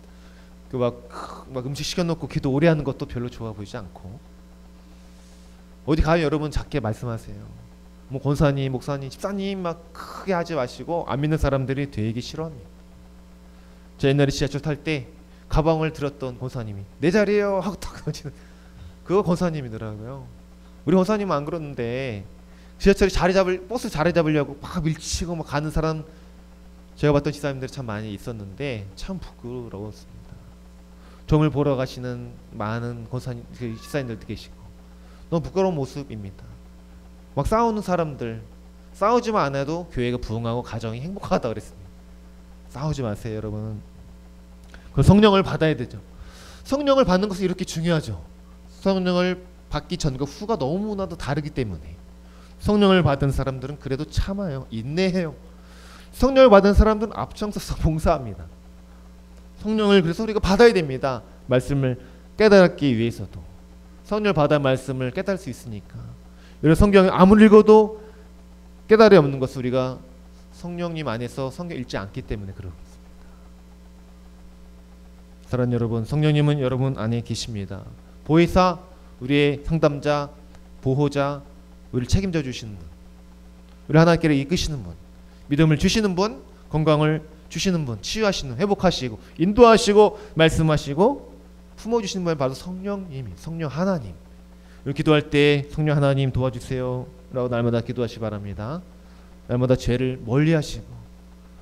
그 막 음식 시켜놓고 기도 오래 하는 것도 별로 좋아 보이지 않고, 어디 가면 여러분 작게 말씀하세요. 뭐 권사님, 목사님, 집사님 막 크게 하지 마시고 안 믿는 사람들이 되게 싫어합니다. 저 옛날에 지하철 탈 때 가방을 들었던 권사님이 내 자리에요 하고 탁 던지는 그거 권사님이더라고요. 우리 권사님은 안 그러는데 지하철에 버스 자리 잡으려고 막 밀치고 막 가는 사람 제가 봤던 지사님들이 참 많이 있었는데 참 부끄러웠습니다. 점을 보러 가시는 많은 권사님, 지사님들도 계시고 너무 부끄러운 모습입니다. 막 싸우는 사람들, 싸우지만 안 해도 교회가 부흥하고 가정이 행복하다 그랬습니다. 싸우지 마세요 여러분. 그 성령을 받아야 되죠. 성령을 받는 것은 이렇게 중요하죠. 성령을 받기 전과 후가 너무나도 다르기 때문에 성령을 받은 사람들은 그래도 참아요. 인내해요. 성령을 받은 사람들은 앞장서서 봉사합니다. 성령을 그래서 우리가 받아야 됩니다. 말씀을 깨달기 위해서도 성령을 받아 말씀을 깨달을 수 있으니까. 여러분 성경을 아무리 읽어도 깨달음이 없는 것은 우리가 성령님 안에서 성경 읽지 않기 때문에 그렇습니다. 사랑하는 여러분, 성령님은 여러분 안에 계십니다. 보혜사, 우리의 상담자, 보호자, 우리를 책임져 주시는 분, 우리 하나님께로 이끄시는 분, 믿음을 주시는 분, 건강을 주시는 분, 치유하시는 분, 회복하시고 인도하시고 말씀하시고 품어주시는 분이 바로 성령님이, 성령 하나님. 우리 기도할 때 성령 하나님 도와주세요 라고 날마다 기도하시기 바랍니다. 날마다 죄를 멀리하시고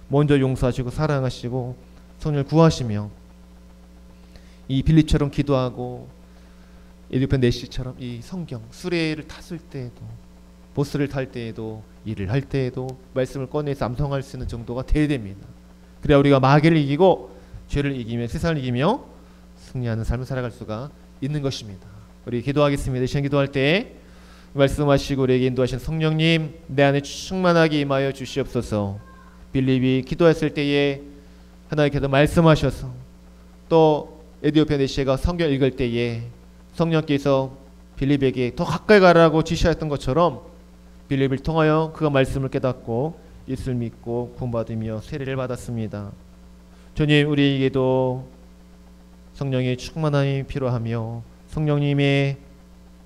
먼저 용서하시고 사랑하시고 성령을 구하시며 이 빌립처럼 기도하고 에디오피아 내시처럼 이 성경 수레를 탔을 때에도 보스를 탈 때에도 일을 할 때에도 말씀을 꺼내서 암송할 수 있는 정도가 돼야 됩니다. 그래야 우리가 마귀를 이기고 죄를 이기며 세상을 이기며 승리하는 삶을 살아갈 수가 있는 것입니다. 우리 기도하겠습니다. 이 시간 기도할 때 말씀하시고 우리에게 인도하신 성령님 내 안에 충만하게 임하여 주시옵소서. 빌립이 기도했을 때에 하나님께서 말씀하셔서 또 에디오피아 내시가 성경 읽을 때에 성령께서 빌립에게 더 가까이 가라고 지시하였던 것처럼 빌립을 통하여 그가 말씀을 깨닫고 예수를 믿고 구원받으며 세례를 받았습니다. 주님, 우리에게도 성령의 충만함이 필요하며 성령님의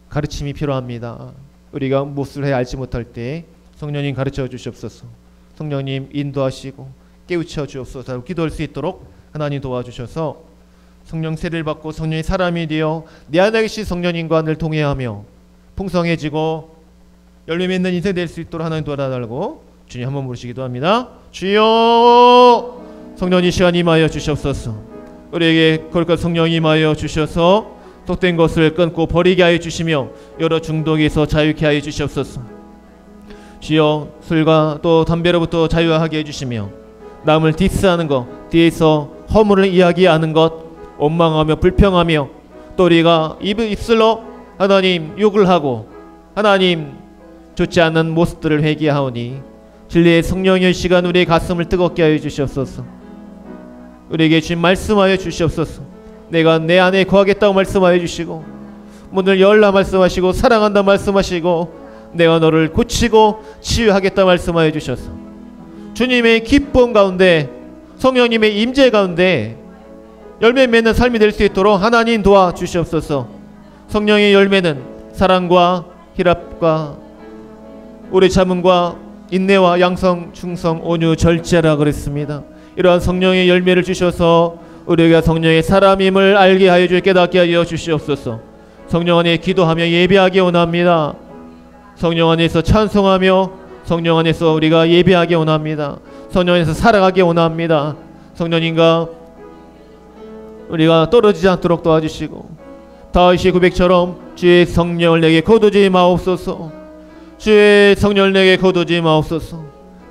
가르침이 필요합니다. 우리가 무엇을 해야 알지 못할 때 성령님 가르쳐 주시옵소서. 성령님 인도하시고 깨우쳐 주옵소서. 기도할 수 있도록 하나님 도와주셔서 성령 세례를 받고 성령의 사람이 되어 내 안에 계신 성령님과 늘 동행하며 풍성해지고 열매 맺는 인생 될 수 있도록 하나님 도와달라고 주님 한번 부르시기도 합니다. 주여, 성령님 시간 임하여 주시옵소서. 우리에게 거룩한 성령 임하여 주셔서 속된 것을 끊고 버리게 하여 주시며 여러 중독에서 자유케 하여 주시옵소서. 주여, 술과 또 담배로부터 자유하게 해주시며 남을 디스하는 것, 뒤에서 허물을 이야기하는 것, 원망하며 불평하며 또 우리가 입술로 하나님 욕을 하고 하나님 좋지 않은 모습들을 회개하오니 진리의 성령의 시간 우리의 가슴을 뜨겁게 하여 주시옵소서. 우리에게 주님 말씀하여 주시옵소서. 내가 내 안에 거하겠다고 말씀하여 주시고 문을 열라 말씀하시고 사랑한다 말씀하시고 내가 너를 고치고 치유하겠다 말씀하여 주셔서 주님의 기쁨 가운데 성령님의 임재 가운데 열매 맺는 삶이 될 수 있도록 하나님 도와주시옵소서. 성령의 열매는 사랑과 희락과 오래 참음과 인내와 양성, 충성, 온유, 절제라 그랬습니다. 이러한 성령의 열매를 주셔서 우리가 성령의 사람임을 알게 하여 주시고 깨닫게 하여 주시옵소서. 성령 안에 기도하며 예배하기 원합니다. 성령 안에서 찬송하며 성령 안에서 우리가 예배하기 원합니다. 성령 안에서 살아가기 원합니다. 성령님과 우리가 떨어지지 않도록 도와주시고 다윗의 고백처럼 주의 성령을 내게 거두지 마옵소서. 주의 성령을 내게 거두지 마옵소서.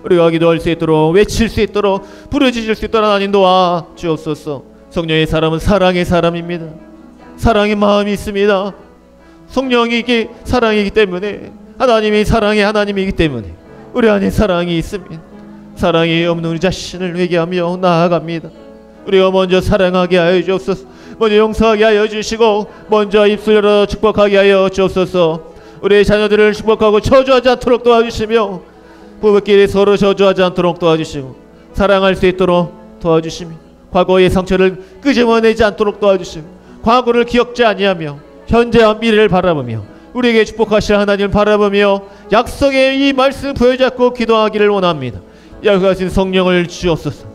우리가 기도할 수 있도록 외칠 수 있도록 부르짖을 수 있도록 하나님 도와주옵소서. 성령의 사람은 사랑의 사람입니다. 사랑의 마음이 있습니다. 성령이 사랑이기 때문에 하나님이 사랑의 하나님이기 때문에 우리 안에 사랑이 있습니다. 사랑이 없는 우리 자신을 회개하며 나아갑니다. 우리가 먼저 사랑하게 하여 주옵소서. 먼저 용서하게 하여 주시고 먼저 입술로 축복하게 하여 주옵소서. 우리의 자녀들을 축복하고 저주하지 않도록 도와주시며 부부끼리 서로 저주하지 않도록 도와주시고 사랑할 수 있도록 도와주시며 과거의 상처를 끄집어내지 않도록 도와주시고 과거를 기억지 아니하며 현재와 미래를 바라보며 우리에게 축복하실 하나님을 바라보며 약속의 이 말씀을 부여잡고 기도하기를 원합니다. 약속하신 성령을 주옵소서.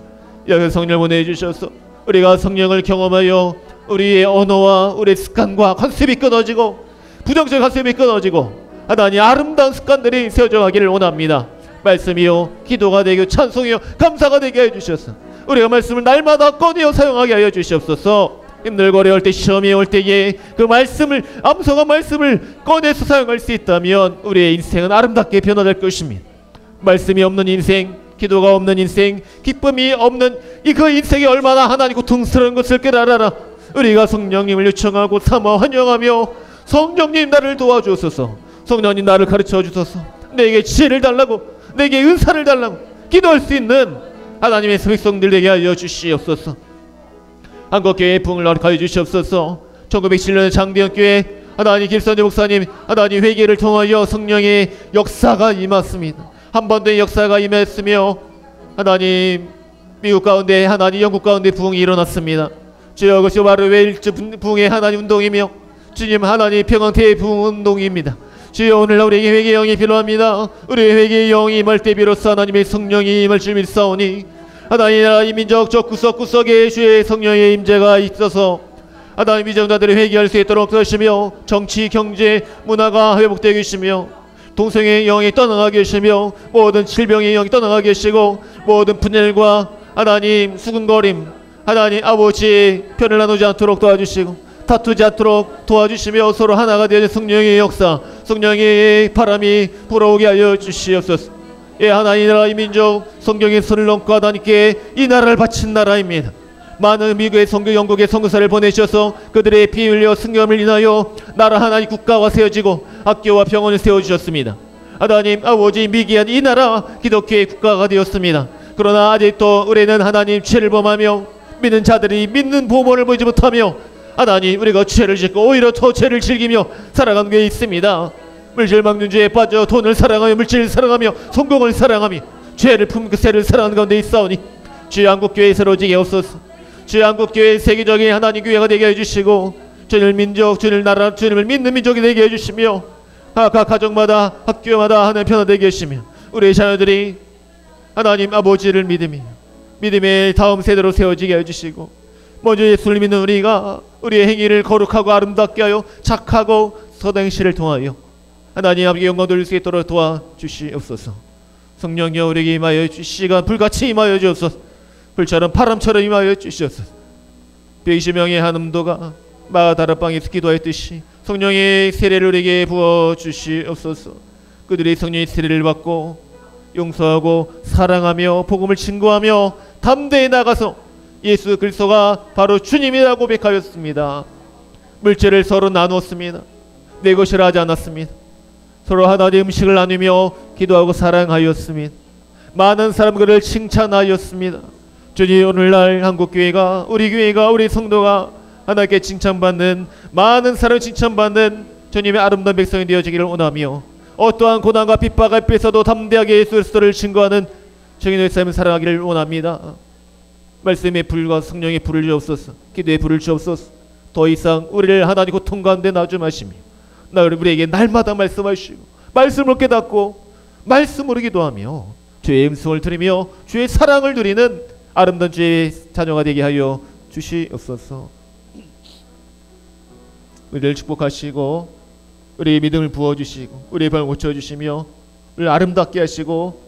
약속의 성령을 보내주셔서 우리가 성령을 경험하여 우리의 언어와 우리의 습관과 컨셉이 끊어지고 부정적 컨셉이 끊어지고 하나님 아름다운 습관들이 세워져 가기를 원합니다. 말씀이요 기도가 되고 찬송이요 감사가 되게 해주셔서 우리가 말씀을 날마다 꺼내어 사용하게 하여 주시옵소서. 힘들고 어려울 때 시험이 올 때에 그 말씀을 암송한 말씀을 꺼내서 사용할 수 있다면 우리의 인생은 아름답게 변화될 것입니다. 말씀이 없는 인생, 기도가 없는 인생, 기쁨이 없는 그 인생이 얼마나 하나님 고통스러운 것을 깨달아라. 우리가 성령님을 요청하고 사모 환영하며 성령님 나를 도와주소서. 성령님 나를 가르쳐 주소서. 내게 지혜를 달라고, 내게 은사를 달라고 기도할 수 있는 하나님의 백성들 되게 하여 주시옵소서. 한국교회의 부흥을 허락하여 주시옵소서. 1907년의 장대현교회 하나님 길선재 목사님 하나님 회개를 통하여 성령의 역사가 임했습니다. 한 번도 역사가 임했으며 하나님 미국 가운데 하나님 영국 가운데 부흥이 일어났습니다. 주여 그것이 바로 웨일즈 부흥의 하나님 운동이며 주님 하나님 평강태의 부흥 운동입니다. 주여 오늘 우리에게 회개의 영이 필요합니다. 우리의 회개의 영이 임할 때 비로소 하나님의 성령이 임할 줄 믿사오니 하나님 나라 이 민족 저 구석구석에 주의 성령의 임재가 있어서 하나님 이정자들이 회개할 수 있도록 도와주시며 정치, 경제, 문화가 회복되게 하시며 동성의 영이 떠나가게 하시며 모든 질병의 영이 떠나가게 하시고 모든 분열과 하나님 수근거림 하나님 아버지의 편을 나누지 않도록 도와주시고 다투지 않도록 도와주시며 서로 하나가 되어 성령의 역사, 성령의 바람이 불어오게 하여 주시옵소서. 예, 하나님 나라의 민족, 성경의 손을 넘고 하나님께 이 나라를 바친 나라입니다. 많은 미국의 선교, 영국의 선교사를 보내셔서 그들의 피 흘려 승감을 인하여 나라 하나의 국가가 세워지고 학교와 병원을 세워주셨습니다. 하나님 아버지, 미개한 이 나라 기독교의 국가가 되었습니다. 그러나 아직도 우리는 하나님 죄를 범하며 믿는 자들이 믿는 보호를 보이지 못하며 하나님 우리가 죄를 짓고 오히려 더 죄를 즐기며 살아가는 게 있습니다. 물질망론주의에 빠져 돈을 사랑하며 물질을 사랑하며 성공을 사랑하며 죄를 품고 새를 사랑하는 가운데 있사오니 주의 한국교회 새로지게 없소서. 주의 한국교회 세계적인 하나님 교회가 되게 해주시고 주님을 민족, 주님을 나라, 주님을 믿는 민족이 되게 해주시며 각 가정마다 학교마다 하나님 변화되게 하시며 우리의 자녀들이 하나님 아버지를 믿음의 다음 세대로 세워지게 해주시고 먼저 예수를 믿는 우리가 우리의 행위를 거룩하고 아름답게 하여 착하고 서당시를 통하여 하나님 아버지 영광 돌릴 수 있도록 도와주시옵소서. 성령여 우리에게 임하여 주시가 불같이 임하여 주옵소서. 불처럼 바람처럼 임하여 주시옵소서. 120명의 한음도가 마다라방에서 기도하였듯이 성령의 세례를 우리에게 부어주시옵소서. 그들이 성령의 세례를 받고 용서하고 사랑하며 복음을 증거하며 담대히 나가서 예수 그리스도가 바로 주님이라 고백하였습니다. 물질을 서로 나누었습니다. 내 것이라 하지 않았습니다. 서로 하나님의 음식을 나누며 기도하고 사랑하였습니다. 많은 사람들을 칭찬하였습니다. 주님 오늘날 한국교회가 우리 성도가 하나님께 칭찬받는 많은 사람 칭찬받는 주님의 아름다운 백성이 되어지기를 원하며 어떠한 고난과 핍박 앞에서도 담대하게 예수 그리스도를 증거하는 정인의 삶을 살아가기를 원합니다. 말씀의 불과 성령의 불을 주옵소서. 기도의 불을 주옵소서. 더 이상 우리를 하나님 고통 가운데 놔주 마시며 우리에게 날마다 말씀하시고 말씀을 깨닫고 말씀으로 기도하며 주의 음성을 들으며 주의 사랑을 누리는 아름다운 주의 자녀가 되게 하여 주시옵소서. 우리를 축복하시고 우리의 믿음을 부어주시고 우리의 발을 고쳐주시며 우리를 아름답게 하시고